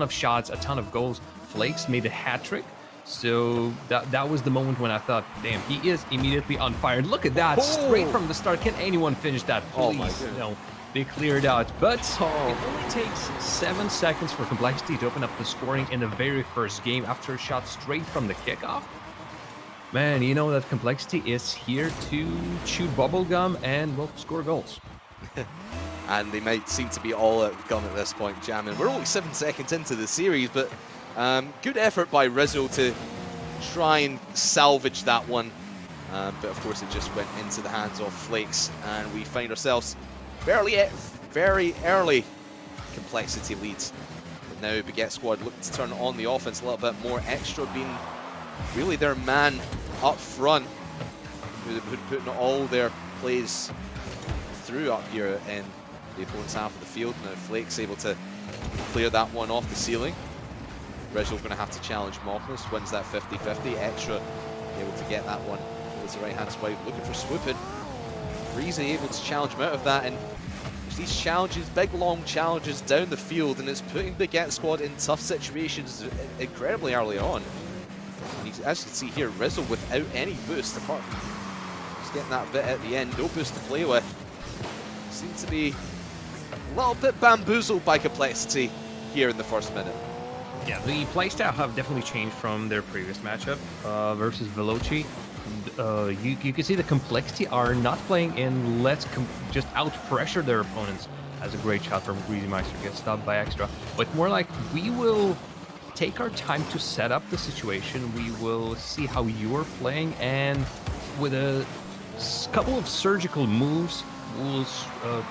of shots, a ton of goals. Flakes made a hat trick. So that was the moment when I thought, damn, he is immediately on fire. And look at that, straight from the start. Can anyone finish that? Please, oh my goodness. No. They cleared out. But it only takes 7 seconds for Complexity to open up the scoring in the very first game after a shot straight from the kickoff. Man, you know that Complexity is here to chew bubblegum and, well, score goals. And they might seem to be all out of gum at this point, jamming. We're only 7 seconds into the series, but good effort by Rizzo to try and salvage that one. But of course, it just went into the hands of Flakes, and we find ourselves very early Complexity leads. But now Baguette Squad look to turn on the offense a little bit more. Extra being really their man up front, who putting all their plays through up here in the opponent's half of the field. Now Flakes able to clear that one off the ceiling. Rizzo going to have to challenge Magnus, wins that 50-50. Extra able to get that one with the right hand swipe, looking for swooping. Breezy able to challenge him out of that, and these challenges, big long challenges down the field, and it's putting Baguette Squad in tough situations incredibly early on. And as you can see here, Rizzo without any boost, apart from just getting that bit at the end, no boost to play with. Seems to be a little bit bamboozled by Complexity here in the first minute. Yeah, the playstyle have definitely changed from their previous matchup versus Veloci. You can see the Complexity are not playing in let's just out-pressure their opponents. As a great shot from Greasy Meister, gets stopped by Extra. But more like, we will take our time to set up the situation. We will see how you are playing, and with a couple of surgical moves, we'll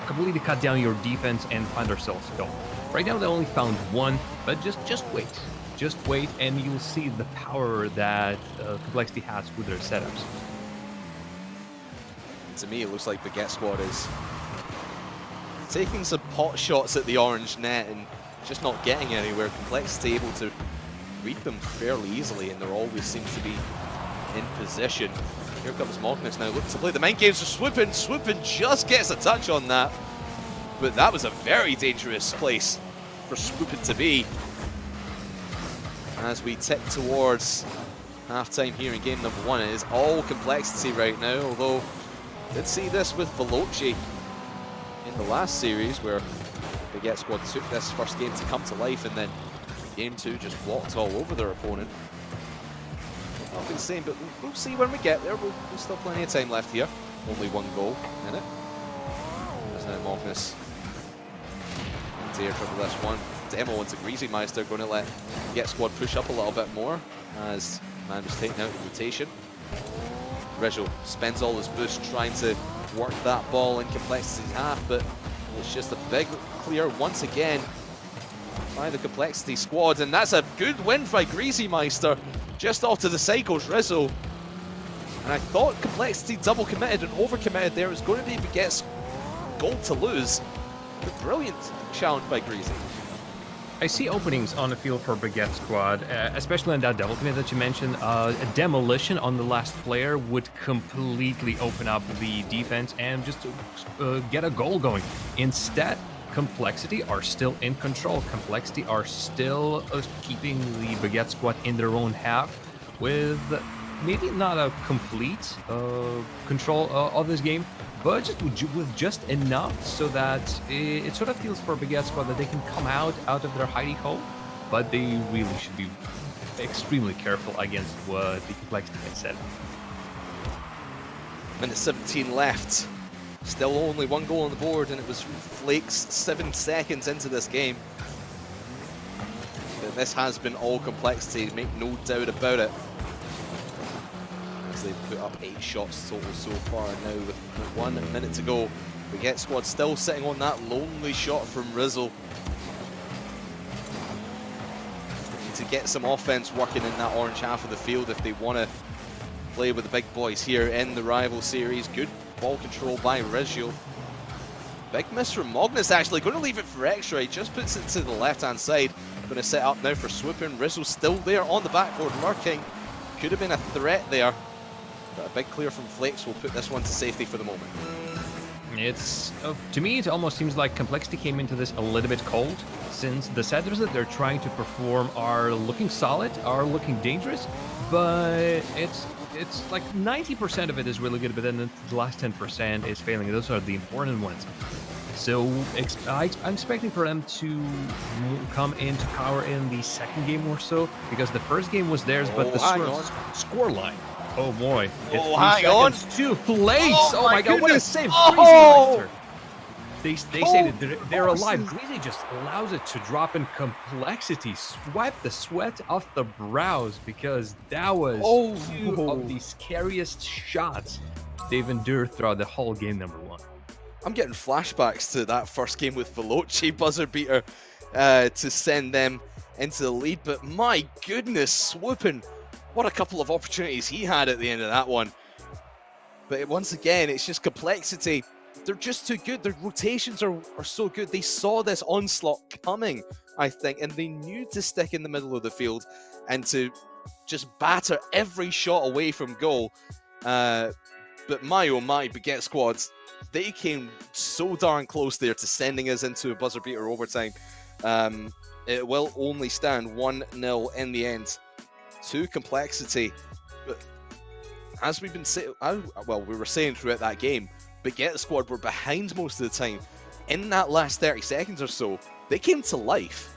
completely cut down your defense and find ourselves a goal. Right now they only found one, but just wait. Just wait, and you'll see the power that Complexity has with their setups. To me, it looks like Baguette Squad is taking some pot shots at the orange net and just not getting anywhere. Complexity able to read them fairly easily, and there always seems to be in position. Here comes Magnus now, looking to play the mind games for Swoopin. Swoopin just gets a touch on that, but that was a very dangerous place for Swoopin to be. As we tick towards halftime here in game number 1, it is all Complexity right now, although I did see this with Veloci in the last series where Baguette Squad took this first game to come to life, and then game 2 just walked all over their opponent. Not been saying, but we'll see when we get there. We'll still plenty of time left here. Only one goal in it. As now Magnus dare dribble this one. Demo into Greasy Meister, going to let Baguette Squad push up a little bit more as man was taken out of rotation. Rizzo spends all his boost trying to work that ball in Complexity's half, but it's just a big clear once again by the Complexity squad, and that's a good win by Greasy Meister. Just off to the side goes Rizzo. And I thought Complexity double committed and over committed there. It was going to be Baguette's goal to lose. But brilliant challenge by Greasy. I see openings on the field for Baguette Squad, especially in that double commit that you mentioned. A demolition on the last player would completely open up the defense and just get a goal going. Instead, Complexity are still in control. Complexity are still keeping the Baguette Squad in their own half with maybe not a complete control of this game, but just with just enough so that it sort of feels for Baguette Squad that they can come out of their hidey hole, but they really should be extremely careful against what the Complexity has said. Minute 17 left. Still only one goal on the board, and it was Flakes 7 seconds into this game. But this has been all Complexity, make no doubt about it. As they put up 8 shots total so far now with 1 minute to go. Baguette Squad still sitting on that lonely shot from Rizzo. Need to get some offense working in that orange half of the field if they want to play with the big boys here in the rival series. Good ball control by Rizzo. Big miss from Magnus actually, going to leave it for Extra. He just puts it to the left hand side. Going to set up now for Swoopin. Rizzo still there on the backboard lurking. Could have been a threat there, but a big clear from Flakes will put this one to safety for the moment. It's to me, it almost seems like Complexity came into this a little bit cold, since the setters that they're trying to perform are looking solid, are looking dangerous, but it's like 90% of it is really good, but then the last 10% is failing. Those are the important ones. So I'm expecting for them to come into power in the second game or so, because the first game was theirs, but the score line. Oh boy! It's 3 seconds to Flakes. Oh my God! What a save! Oh! They say that they're alive. Greasy just allows it to drop in Complexity, swipe the sweat off the brows, because that was two of the scariest shots they've endured throughout the whole game number 1. I'm getting flashbacks to that first game with Veloci buzzer beater to send them into the lead, but my goodness, Swoopin', what a couple of opportunities he had at the end of that one. But once again, it's just Complexity. They're just too good. Their rotations are so good. They saw this onslaught coming, I think, and they knew to stick in the middle of the field and to just batter every shot away from goal. But my oh my, Baguette Squad, they came so darn close there to sending us into a buzzer beater overtime. It will only stand 1-0 in the end to Complexity. But as we've been saying, we were saying throughout that game, Baguette Squad were behind most of the time. In that last 30 seconds or so, they came to life.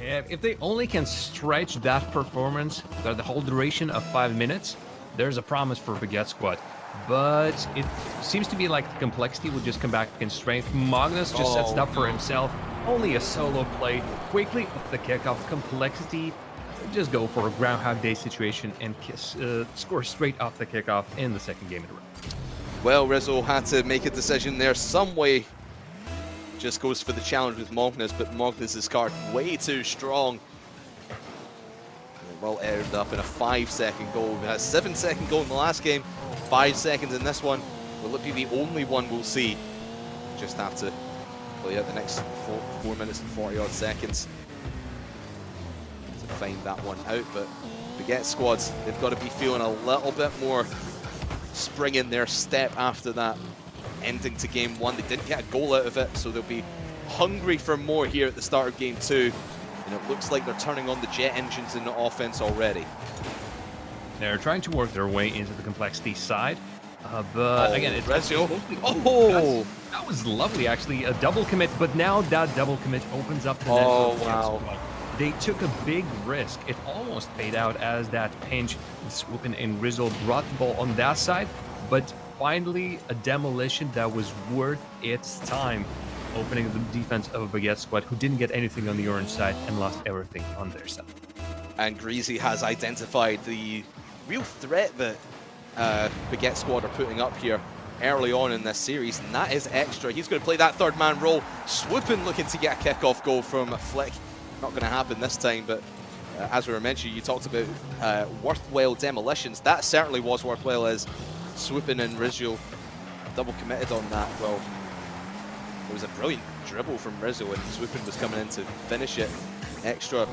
Yeah, if they only can stretch that performance the whole duration of 5 minutes, there's a promise for Baguette Squad. But it seems to be like the Complexity would just come back in strength. Magnus just sets it up for himself. Only a solo play. Quickly off the kickoff, Complexity just go for a Groundhog Day situation and score straight off the kickoff in the second game in a row. Well, Rizzo had to make a decision there some way. Just goes for the challenge with Magnus, but Magnus' card way too strong. Well, it ended up in a 5-second goal. We had a 7-second goal in the last game, 5 seconds in this one. Will it be the only one we'll see? Just have to play out the next 4 minutes and 40-odd seconds to find that one out. But Baguette Squads, they've got to be feeling a little bit more spring in their step after that ending to game 1. They didn't get a goal out of it, so they'll be hungry for more here at the start of game 2. And it looks like they're turning on the jet engines in the offense already. They're trying to work their way into the Complexity side, but again, it's Rezio. That was lovely, actually. A double commit, but now that double commit opens up the net. Wow. They took a big risk. It almost paid out as that pinch. Swoopin' and Rizzo brought the ball on that side, but finally a demolition that was worth its time, opening the defense of a Baguette Squad who didn't get anything on the orange side and lost everything on their side. And Greasy has identified the real threat that Baguette Squad are putting up here early on in this series, and that is extra. He's going to play that third man role. Swoopin' looking to get a kickoff goal from a flick. Not going to happen this time, but as we were mentioning, you talked about worthwhile demolitions. That certainly was worthwhile, as Swoopin' and Rizzo double committed on that. Well, it was a brilliant dribble from Rizzo, and Swoopin' was coming in to finish it. Extra,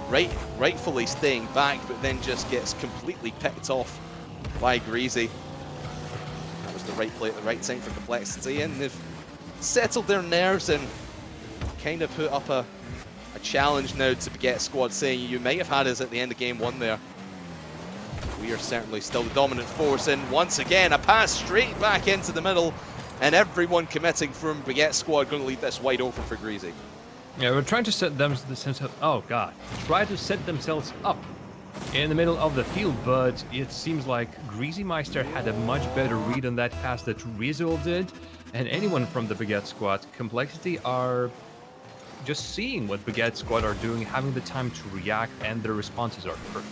rightfully staying back, but then just gets completely picked off by Greasy. That was the right play at the right time for Complexity, and they've settled their nerves and kind of put up a challenge now to Baguette Squad, saying you might have had us at the end of game 1 there. We are certainly still the dominant force, and once again a pass straight back into the middle, and everyone committing from Baguette Squad going to leave this wide open for Greasy. Yeah, we're trying to set them try to set themselves up in the middle of the field, but it seems like Greasy Meister had a much better read on that pass that Rizzo did, and anyone from the Baguette Squad. Complexity are just seeing what Baguette Squad are doing, having the time to react, and their responses are perfect.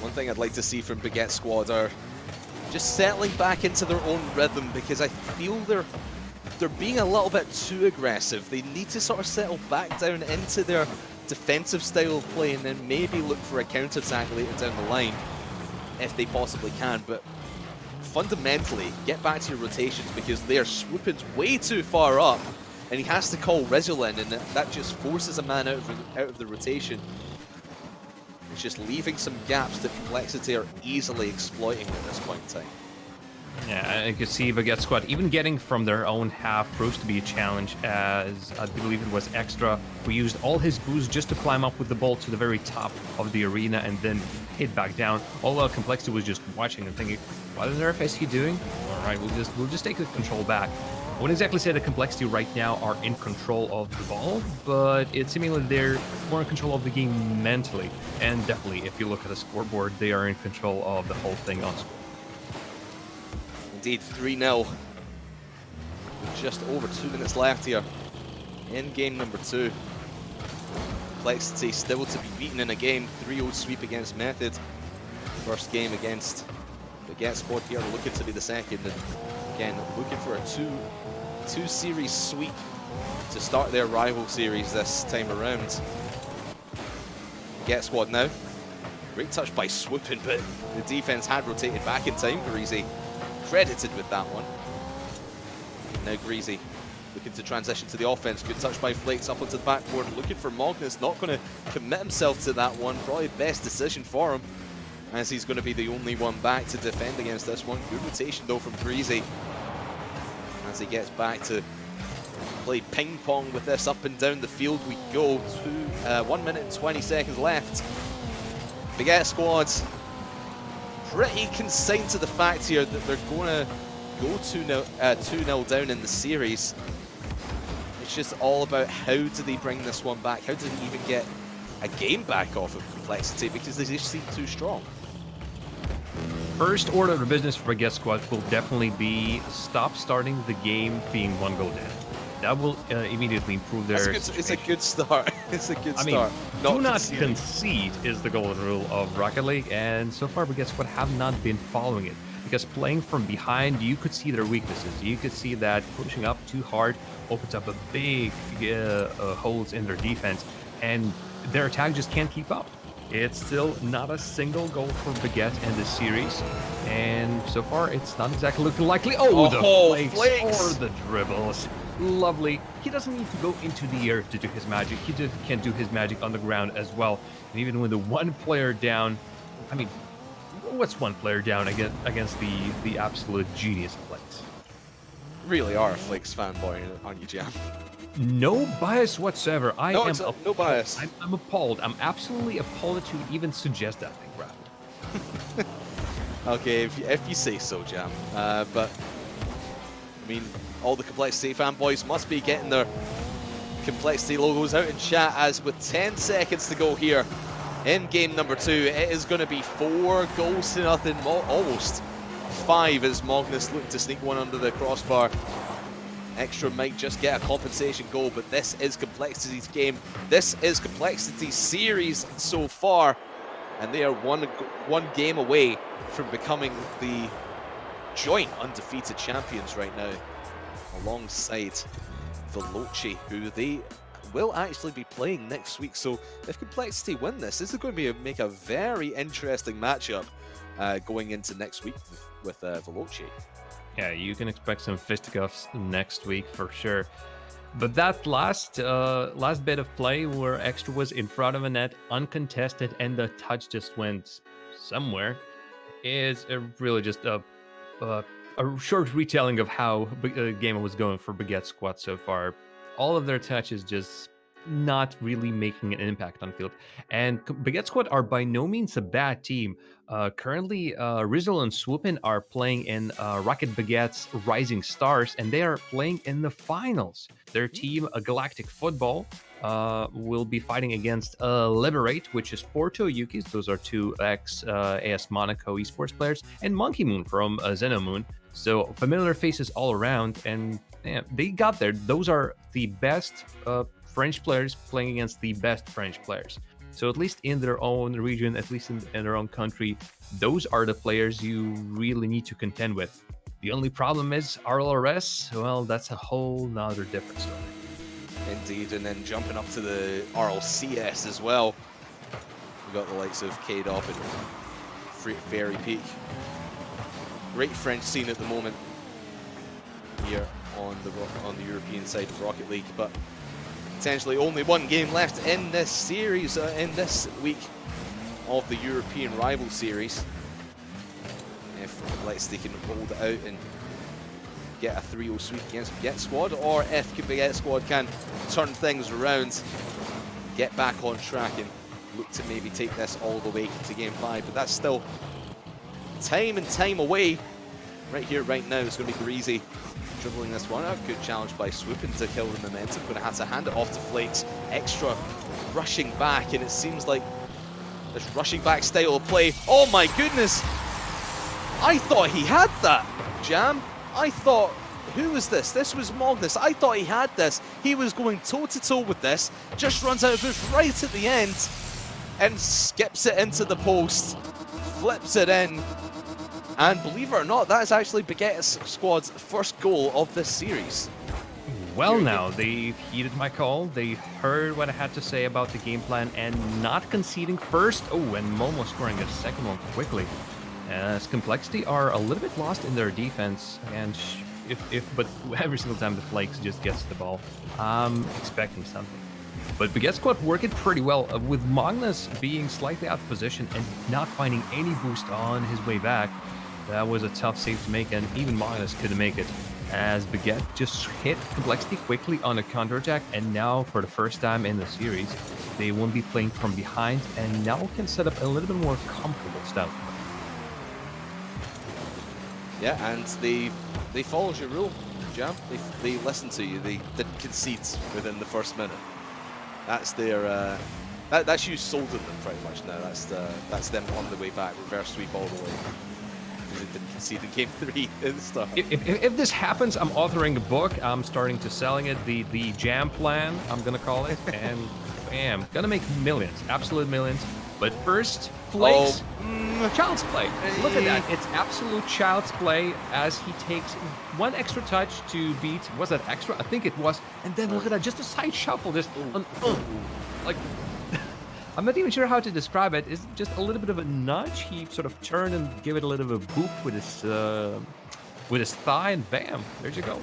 One thing I'd like to see from Baguette Squad are just settling back into their own rhythm, because I feel they're being a little bit too aggressive. They need to sort of settle back down into their defensive style of play, and then maybe look for a counter-attack later down the line if they possibly can. But fundamentally, get back to your rotations, because they are swooping way too far up, and he has to call Rizzo in, and that just forces a man out of the rotation. It's just leaving some gaps that Complexity are easily exploiting at this point in time. Yeah, I could see Baguette Squad even getting from their own half proves to be a challenge, as I believe it was Extra who used all his boost just to climb up with the ball to the very top of the arena and then hit back down. All while Complexity was just watching and thinking, what on earth is he doing? All right, we'll just take the control back. I wouldn't exactly say that Complexity right now are in control of the ball, but it's seemingly they're more in control of the game mentally. And definitely, if you look at the scoreboard, they are in control of the whole thing on score. Indeed, 3-0. With just over 2 minutes left here in game number 2. Complexity still to be beaten in a game. 3-0 sweep against Method. First game against Baguette Squad here, looking to be the second. And again, looking for a two-series sweep to start their rival series this time around. Baguette Squad now. Great touch by Swoopin, but the defense had rotated back in time. Greasy credited with that one. Now Greasy looking to transition to the offense. Good touch by Flakes up onto the backboard. Looking for Magnus, not going to commit himself to that one. Probably best decision for him, as he's going to be the only one back to defend against this one. Good rotation though from Greasy, as he gets back to play ping pong with this. Up and down the field we go. 1 minute and 20 seconds left. Baguette Squad pretty consigned to the fact here that they're going to go 2-0 down in the series. It's just all about how do they bring this one back? How do they even get a game back off of Complexity, because they just seem too strong. First order of business for Baguette Squad will definitely be stop starting the game being 1 goal down. That will immediately improve their situation. It's a good start. It's a good start. Do not concede is the golden rule of Rocket League, and so far Baguette Squad have not been following it. Because playing from behind, you could see their weaknesses. You could see that pushing up too hard opens up a big holes in their defense, and their attack just can't keep up. It's still not a single goal for Baguette in this series, and so far it's not exactly looking likely. Oh, the flakes or the dribbles. Lovely. He doesn't need to go into the air to do his magic. He just can do his magic on the ground as well. And even with the one player down, I mean, what's one player down against the absolute genius of Flakes? Really are a Flakes fanboy, aren't you, Jam? No bias whatsoever. No bias. I'm appalled. I'm absolutely appalled that you would even suggest that thing, Brad. Okay, if you say so, Jam. But I mean, all the Complexity fanboys must be getting their Complexity logos out in chat, as with 10 seconds to go here in game number 2, it is going to be 4 goals to nothing, almost 5, as Magnus looking to sneak one under the crossbar. Extra might just get a compensation goal, but this is Complexity's game. This is Complexity's series so far, and they are one game away from becoming the joint undefeated champions right now, alongside Veloci, who they will actually be playing next week. So if Complexity win this is going to make a very interesting matchup going into next week with Veloci. Yeah, you can expect some fisticuffs next week for sure. But that last bit of play where Extra was in front of a net, uncontested, and the touch just went somewhere, is really just a short retelling of how the game was going for Baguette Squad so far. All of their touches just not really making an impact on the field. And Baguette Squad are by no means a bad team. Currently, Rizal and Swoopin are playing in Rocket Baguette's Rising Stars, and they are playing in the finals. Their team, Galactic Football, will be fighting against Liberate, which is Porto Yukis. Those are 2 ex-AS Monaco esports players, and Monkey Moon from Xenomoon. So familiar faces all around, and yeah, they got there. Those are the best French players playing against the best French players. So at least in their own region, at least in their own country, those are the players you really need to contend with. The only problem is RLRS, well, that's a whole nother different story. Indeed, and then jumping up to the RLCS as well, we've got the likes of K-Dop and Fairy Peak. Great French scene at the moment here on the European side of Rocket League, but potentially only 1 game left in this series, in this week of the European Rival Series. if Complexity can hold it out and get a 3-0 sweep against Baguette Squad, or if Baguette Squad can turn things around, get back on track and look to maybe take this all the way to game 5. But that's still time and time away. Right here, right now, it's going to be Greasy dribbling this one. A good challenge by Swooping to kill the momentum. Going to have to hand it off to Flakes. Extra rushing back, and it seems like this rushing back style of play. Oh my goodness! I thought he had that, Jam. I thought, who was this? This was Magnus. I thought he had this. He was going toe-to-toe with this. Just runs out of boost right at the end and skips it into the post. Flips it in. And believe it or not, that is actually Baguette Squad's first goal of this series. Well, now, they heeded my call. They heard what I had to say about the game plan and not conceding first. Oh, and Momo scoring a second one quickly. As Complexity are a little bit lost in their defense, and but every single time the Flakes just gets the ball, I'm expecting something. But Baguette Squad work it pretty well, with Magnus being slightly out of position and not finding any boost on his way back. That was a tough save to make, and even Magnus couldn't make it, as Baguette just hit Complexity quickly on a counterattack, and now for the first time in the series, they won't be playing from behind, and now can set up a little bit more comfortable stuff. Yeah, and they followed your rule, Jam. They listened to you. They didn't concede within the first minute. That's their that's you sold them pretty much now. That's them on the way back, reverse sweep all the way. Because they didn't concede in game 3 and stuff. If this happens, I'm authoring a book. I'm starting to selling it. The Jam plan, I'm gonna call it, and bam, gonna make millions, absolute millions. But first, Flakes, child's play. Look at that. It's absolute child's play as he takes one extra touch to beat, was that extra? I think it was. And then look at that, just a side shuffle. Just, like, I'm not even sure how to describe it. It's just a little bit of a nudge. He sort of turned and gave it a little bit of a boop with his thigh, and bam, there you go.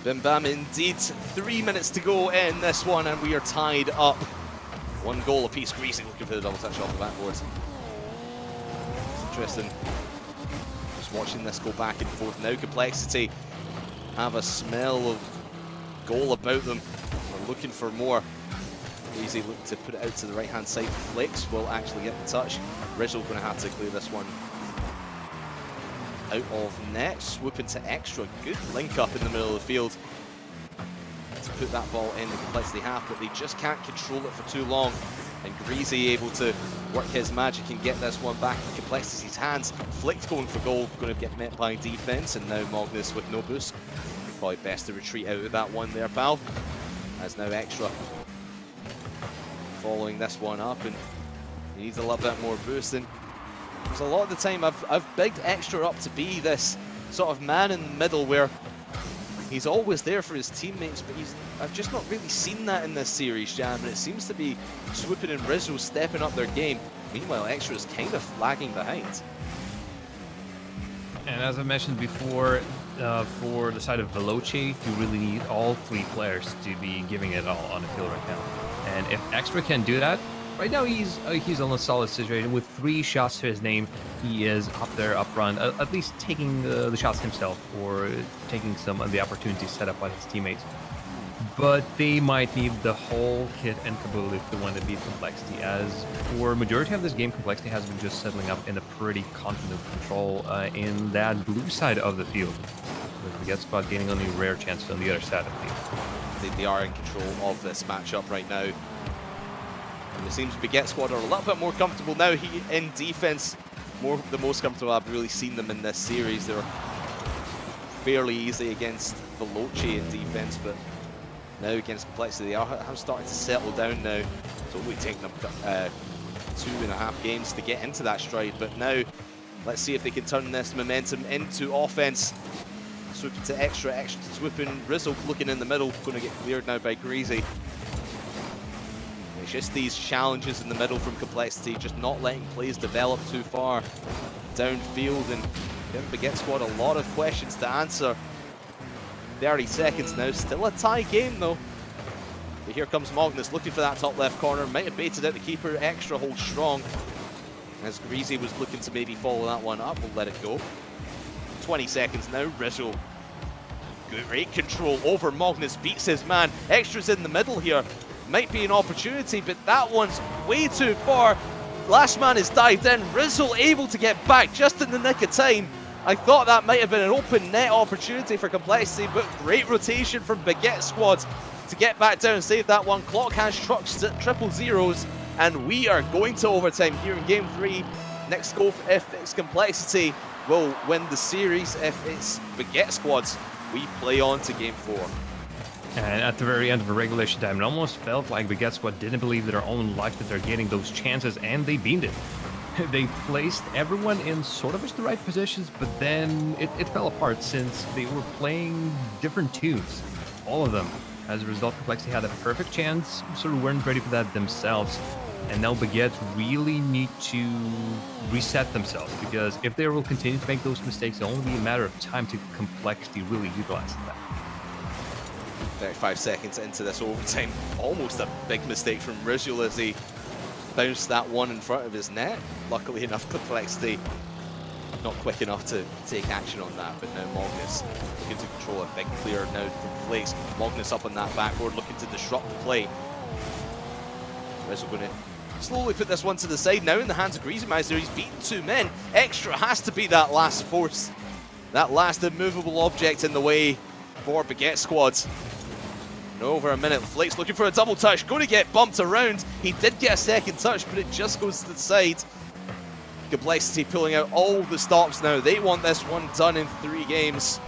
Bim bam indeed. 3 minutes to go in this one, and we are tied up. 1 goal apiece. Greasy looking for the double touch off the backboard. It's interesting. Just watching this go back and forth. Now Complexity have a smell of goal about them. They're looking for more. Greasy look to put it out to the right-hand side. Flakes will actually get the touch. Rizzo going to have to clear this one out of net. Swoop into extra. Good link up in the middle of the field to put that ball in the Complexity half, but they just can't control it for too long. And Greasy able to work his magic and get this one back in Complexity's hands. Flicked going for goal, going to get met by defense, and now Magnus with no boost. Probably best to retreat out of that one there, pal. As now extra following this one up, and he needs a little bit more boost. And because a lot of the time I've bigged extra up to be this sort of man in the middle where he's always there for his teammates, but I've just not really seen that in this series, Jam, and it seems to be Swooping and Rizzo stepping up their game. Meanwhile, Extra is kind of lagging behind. And as I mentioned before, for the side of Veloce, you really need all 3 players to be giving it all on the field right now. And if Extra can do that, right now he's on a solid situation with 3 shots to his name. He is up there, up front, at least taking the shots himself, or taking some of the opportunities set up by his teammates. But they might need the whole kit and caboodle if they want to beat Complexity, as for majority of this game, Complexity has been just settling up in a pretty confident control in that blue side of the field, with the Baguette Squad gaining only rare chances on the other side of the field. They are in control of this matchup right now. And it seems Baguette Squad are a little bit more comfortable now. In defense, the most comfortable I've really seen them in this series. They were fairly easy against Veloce in defense, but now against Complexity, they are starting to settle down now. It's only taken them 2.5 games to get into that stride, but now let's see if they can turn this momentum into offense. Swooping to extra Swooping. Rizzo looking in the middle, going to get cleared now by Greasy. It's just these challenges in the middle from Complexity, just not letting plays develop too far downfield, and giving Baguette Squad a lot of questions to answer. 30 seconds now, still a tie game though. But here comes Magnus looking for that top left corner, might have baited out the keeper. Extra holds strong. as Greasy was looking to maybe follow that one up. We'll let it go. 20 seconds now. Rizzo, great control over Magnus, beats his man. Extra's in the middle here. Might be an opportunity, but that one's way too far. Last man is dived in. Rizzo able to get back just in the nick of time. I thought that might have been an open net opportunity for Complexity, but great rotation from Baguette Squad to get back down and save that one. Clock has trucks at triple zeros, and we are going to overtime here in Game 3. Next goal, if it's Complexity, will win the series. If it's Baguette Squads, we play on to Game 4. And at the very end of the regulation time, it almost felt like Baguette Squad didn't believe their own luck that they're getting those chances, and they beamed it. They placed everyone in sort of the right positions, but then it fell apart since they were playing different tunes, all of them. As a result, Complexity had a perfect chance, sort of weren't ready for that themselves. And now Baguette really need to reset themselves, because if they will continue to make those mistakes, it'll only be a matter of time to Complexity really utilize that. 35 seconds into this overtime, almost a big mistake from Rizzo as he bounced that one in front of his net. Luckily enough, Complexity not quick enough to take action on that, but now Magnus looking to control a big clear now from Flakes. Magnus up on that backboard looking to disrupt the play. Rizzo going to slowly put this one to the side now in the hands of Greasymeister. He's beaten two men. Extra has to be that last force, that last immovable object in the way for Baguette Squad. In over a minute, Flakes looking for a double touch, going to get bumped around. He did get a second touch, but it just goes to the side. Complexity pulling out all the stops now. They want this one done in 3 games.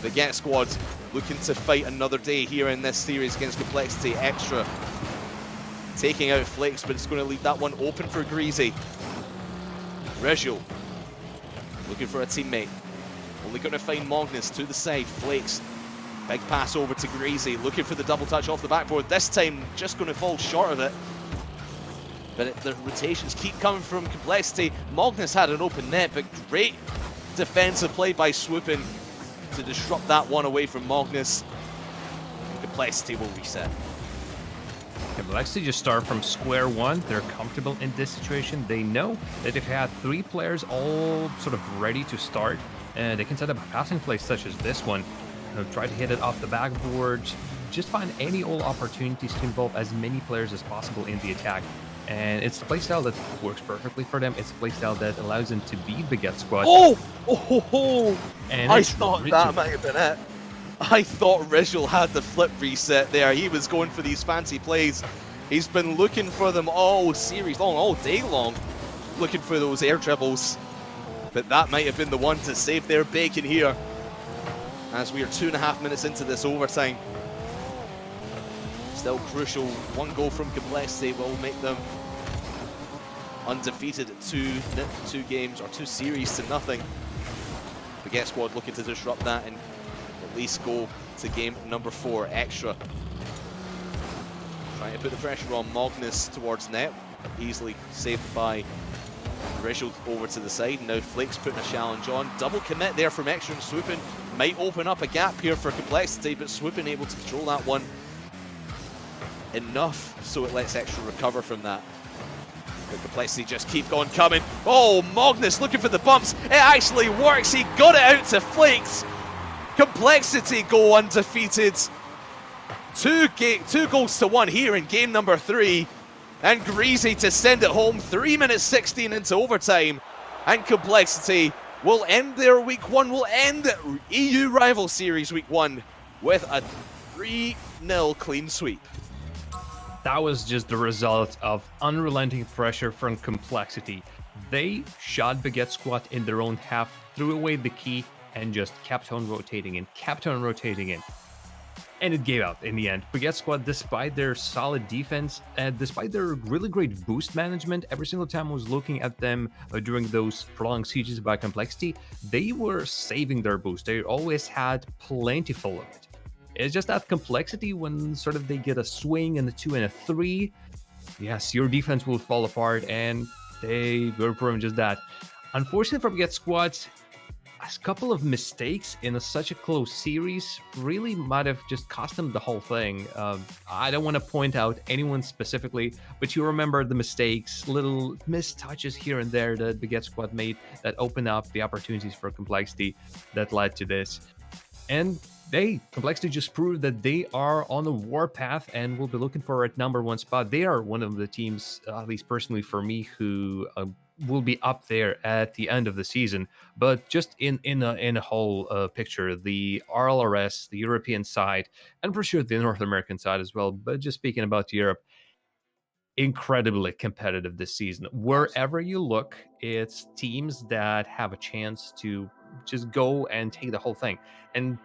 Baguette Squad looking to fight another day here in this series against Complexity. Extra taking out Flakes, but it's going to leave that one open for Greasy. Rizzo looking for a teammate. Only going to find Magnus to the side. Flakes, big pass over to Greasy, looking for the double touch off the backboard. This time, just going to fall short of it. But the rotations keep coming from Complexity. Magnus had an open net, but great defensive play by Swoopin to disrupt that one away from Magnus. Complexity will reset. Complexity just start from square one. They're comfortable in this situation. They know that if they had 3 players all sort of ready to start, they can set up a passing play such as this one. Try to hit it off the backboard. Just find any old opportunities to involve as many players as possible in the attack. And it's a playstyle that works perfectly for them. It's a playstyle that allows them to beat Baguette Squad. And I thought that might have been it. I thought Rizzo had the flip reset there. He was going for these fancy plays. He's been looking for them all series long, all day long, looking for those air dribbles. But that might have been the one to save their bacon here, as we are 2.5 minutes into this overtime. Still crucial. 1 goal from Complexity will make them undefeated at 2 games or 2 series to nothing. Baguette Squad looking to disrupt that and at least go to game number 4. Extra trying to put the pressure on Magnus towards net. Easily saved by Rizzo over to the side. Now Flakes putting a challenge on. Double commit there from Extra, and Swoopin might open up a gap here for Complexity, but Swoopin able to control that one enough so it lets Extra recover from that. But Complexity just keep on coming. Oh, Magnus looking for the bumps. It actually works. He got it out to Flakes. Complexity go undefeated. 2 goals to 1 here in game number 3. And Greasy to send it home. 3 minutes 16 into overtime. And Complexity will end their week 1, will end EU Rival Series week 1 with a 3-0 clean sweep. That was just the result of unrelenting pressure from Complexity. They shot Baguette Squad in their own half, threw away the key, and just kept on rotating in, And it gave out in the end. Baguette Squad, despite their solid defense, despite their really great boost management, every single time I was looking at them during those prolonged sieges by Complexity, they were saving their boost. They always had plentiful of it. It's just that Complexity, when sort of they get a swing and a 2 and a 3, yes, your defense will fall apart, and they were proven just that. Unfortunately for Baguette Squad, a couple of mistakes in such a close series really might have just cost them the whole thing. I don't want to point out anyone specifically, but you remember the mistakes, little missed touches here and there that Baguette Squad made that opened up the opportunities for Complexity that led to this. And Complexity just proved that they are on the warpath and will be looking for a #1 spot. They are one of the teams, at least personally for me, who will be up there at the end of the season. But just in a whole picture, the RLRS, the European side, and for sure the North American side as well. But just speaking about Europe, incredibly competitive this season. Wherever you look, it's teams that have a chance to just go and take the whole thing. And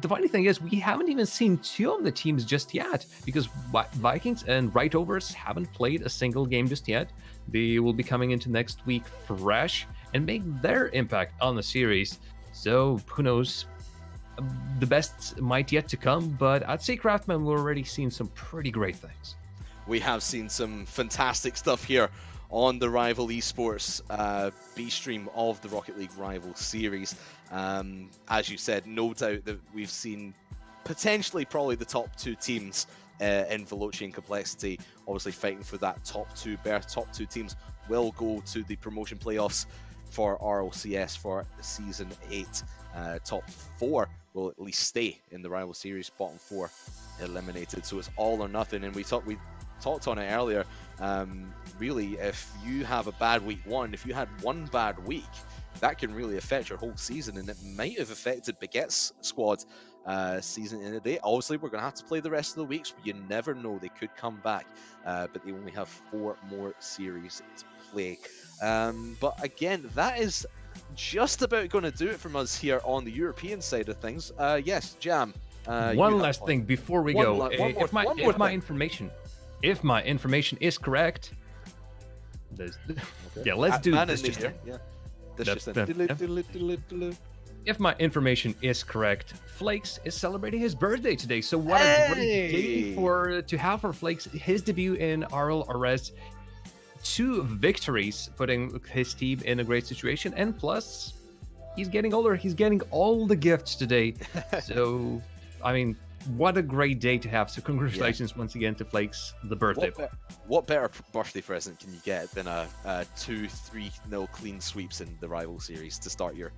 the funny thing is, we haven't even seen two of the teams just yet, because Vikings and Rightovers haven't played a single game just yet. They will be coming into next week fresh and make their impact on the series. So who knows? The best might yet to come, but I'd say Craftman, we've already seen some pretty great things. We have seen some fantastic stuff here on the Rival Esports B stream of the Rocket League Rival Series. As you said, no doubt that we've seen potentially probably the top two teams in Veloci and Complexity, obviously fighting for that top two berth. Top two teams will go to the promotion playoffs for RLCS for Season 8. Top 4 will at least stay in the Rival Series, bottom 4 eliminated. So it's all or nothing, and we talked on it earlier. Really, if you have a bad week 1, if you had one bad week, that can really affect your whole season, and it might have affected Baguette's squad season in the day. Obviously, we're going to have to play the rest of the weeks, but you never know, they could come back, but they only have 4 more series to play. But again, that is just about going to do it from us here on the European side of things. Yes, Jam. One last thing before we go. If my information is correct, yeah, let's do this. If my information is correct, Flakes is celebrating his birthday today. So what a great day to have for Flakes, his debut in RLRS. 2 victories, putting his team in a great situation, and plus, he's getting older. He's getting all the gifts today. So, I mean, what a great day to have. So congratulations once again to Flakes, the birthday boy. What better birthday present can you get than a 2-3-0 clean sweeps in the Rival Series to start your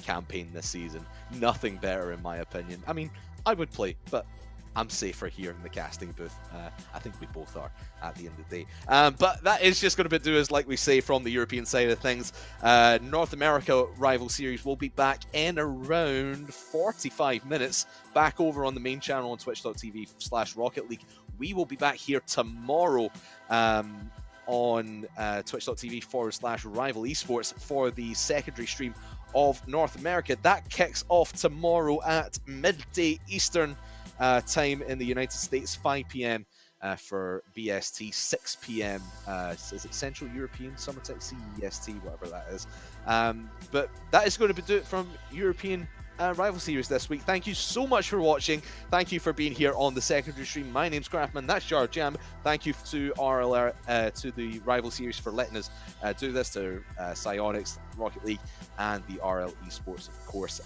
campaign this season? Nothing better, in my opinion. I mean, I would play, but I'm safer here in the casting booth. I think we both are at the end of the day. But that is just going to do us, like we say, from the European side of things. North America Rival Series will be back in around 45 minutes, back over on the main channel on twitch.tv/Rocket League. We will be back here tomorrow on twitch.tv/Rival Esports for the secondary stream of North America. That kicks off tomorrow at midday Eastern time in the United States, 5 p.m. For BST, 6 p.m. Is it Central European Summertime, CEST, whatever that is. But that is going to do it from European Rival Series this week. Thank you so much for watching. Thank you for being here on the secondary stream. My name's Craftman. That's Jar Jam. Thank you to RLR, to the Rival Series for letting us do this, to Psyonix, Rocket League, and the RL Esports, of course.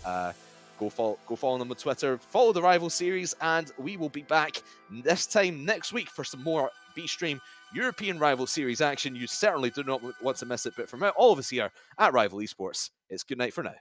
Go follow them on Twitter, follow the Rival Series, and we will be back this time next week for some more B-Stream European Rival Series action. You certainly do not want to miss it, but from all of us here at Rival Esports, it's good night for now.